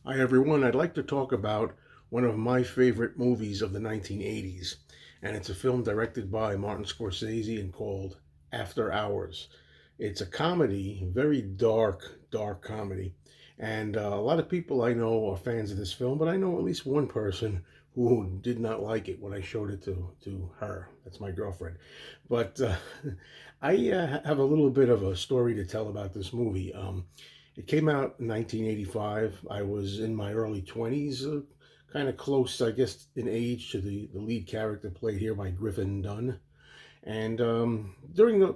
Hi everyone, I'd like to talk about one of my favorite movies of the 1980s, and it's a film directed by Martin Scorsese and called After Hours. It's a comedy, very dark comedy, and a lot of people I know are fans of this film, but I know at least one person who did not like it when I showed it to her. That's my girlfriend. But I have a little bit of a story to tell about this movie. It came out in 1985. I was in my early 20s, kind of close, I guess, in age to the lead character played here by Griffin Dunn. And during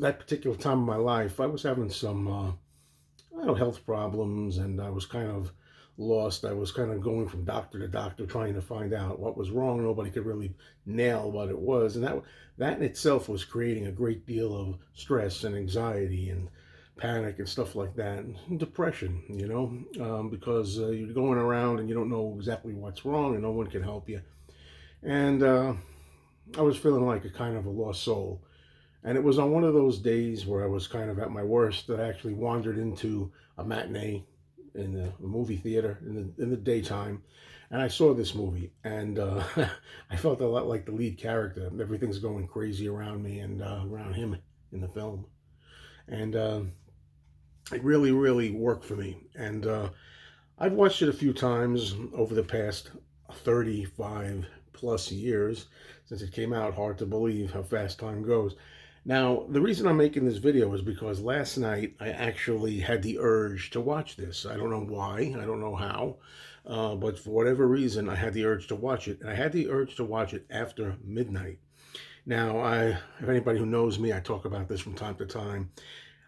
that particular time of my life, I was having some I don't know, health problems, and I was kind of lost. I was kind of going from doctor to doctor trying to find out what was wrong. Nobody could really nail what it was, and that in itself was creating a great deal of stress and anxiety and panic and stuff like that, and depression. Because you're going around and you don't know exactly what's wrong, and no one can help you. And I was feeling like a kind of a lost soul. And it was on one of those days where I was kind of at my worst that I actually wandered into a matinee in the movie theater in the daytime, and I saw this movie, and I felt a lot like the lead character. Everything's going crazy around me and around him in the film, and it really worked for me. And I've watched it a few times over the past 35 plus years since it came out. Hard to believe how fast time goes. Now, the reason I'm making this video is because last night I actually had the urge to watch this. I don't know why, I don't know how, but for whatever reason, I had the urge to watch it, and I had the urge to watch it after midnight. Now, if anybody who knows me, I talk about this from time to time.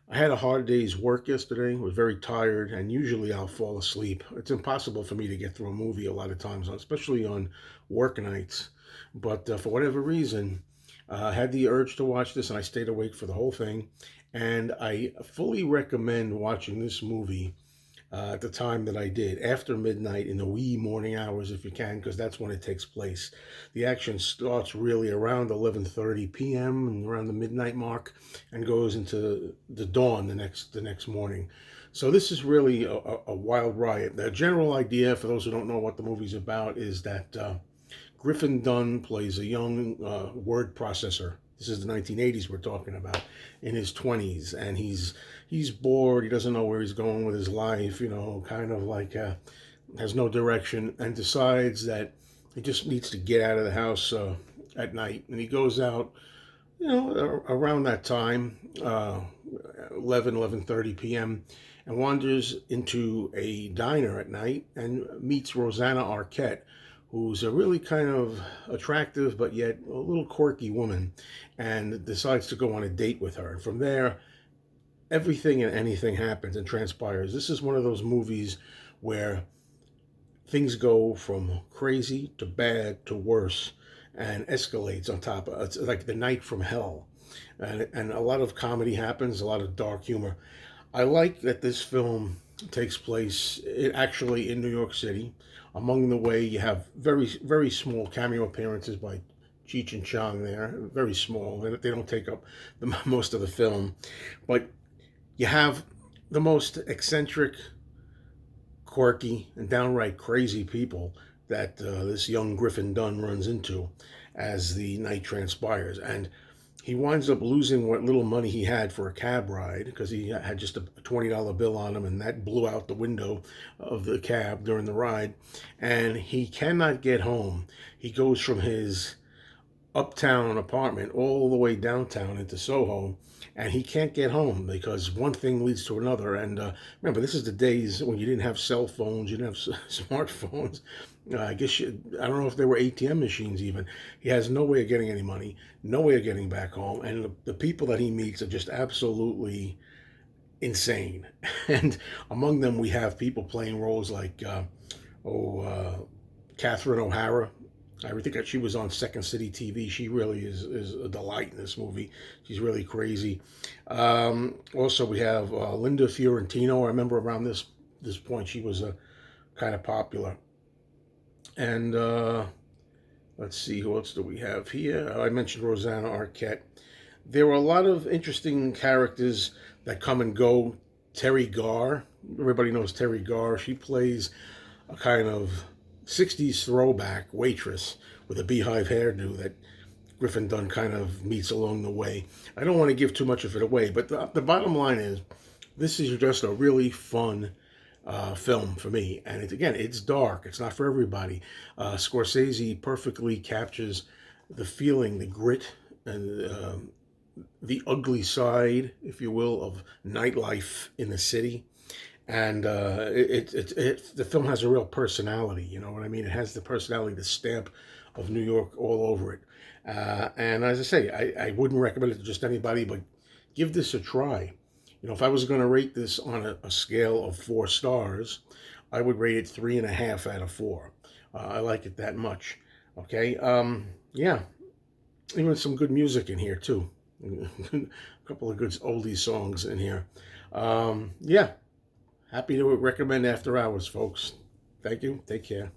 I had a hard day's work yesterday, was very tired, and usually I'll fall asleep. It's impossible for me to get through a movie a lot of times, especially on work nights. But for whatever reason, I had the urge to watch this, and I stayed awake for the whole thing. And I fully recommend watching this movie at the time that I did, after midnight in the wee morning hours if you can, because that's when it takes place. The action starts really around 11:30 p.m. and around the midnight mark, and goes into the dawn the next morning. So this is really a wild ride. The general idea, for those who don't know what the movie's about, is that Griffin Dunn plays a young word processor. This is the 1980s we're talking about, in his 20s, and he's bored. He doesn't know where he's going with his life. Kind of like has no direction, and decides that he just needs to get out of the house at night. And he goes out, around that time, 11:30 p.m., and wanders into a diner at night and meets Rosanna Arquette, who's a really kind of attractive but yet a little quirky woman, and decides to go on a date with her. And from there, everything and anything happens and transpires. This is one of those movies where things go from crazy to bad to worse and escalates on top of it. It's like the night from hell. And a lot of comedy happens, a lot of dark humor. I like that this film takes place actually in New York City. Among the way, you have very small cameo appearances by Cheech and Chong there, very small. They don't take up most of the film, but you have the most eccentric, quirky, and downright crazy people that this young Griffin Dunn runs into as the night transpires. And he winds up losing what little money he had for a cab ride, because he had just a $20 bill on him, and that blew out the window of the cab during the ride. And he cannot get home. He goes from his uptown apartment all the way downtown into Soho, and he can't get home because one thing leads to another. And remember, this is the days when you didn't have cell phones, you didn't have smartphones. I don't know if there were ATM machines even. He has no way of getting any money, no way of getting back home, and the people that he meets are just absolutely insane. And among them, we have people playing roles like, Catherine O'Hara. I think that she was on Second City TV. She really is a delight in this movie. She's really crazy. Also, we have Linda Fiorentino. I remember around this point she was kind of popular. And let's see, who else do we have here? I mentioned Rosanna Arquette. There were a lot of interesting characters that come and go Terry Garr. Everybody knows Terry Garr. She plays a kind of 60s throwback waitress with a beehive hairdo that Griffin Dunn kind of meets along the way. I don't want to give too much of it away, but the bottom line is this is just a really fun film for me. And again, it's dark. It's not for everybody. Scorsese perfectly captures the feeling, the grit, and the ugly side, if you will, of nightlife in the city. And the film has a real personality. You know what I mean? It has the personality, the stamp of New York all over it. And as I say, I wouldn't recommend it to just anybody, but give this a try. You know, if I was going to rate this on a scale of 4 stars, I would rate it 3.5 out of 4. I like it that much. Okay. Yeah. Even some good music in here too. A couple of good oldie songs in here. Yeah. Happy to recommend After Hours, folks. Thank you. Take care.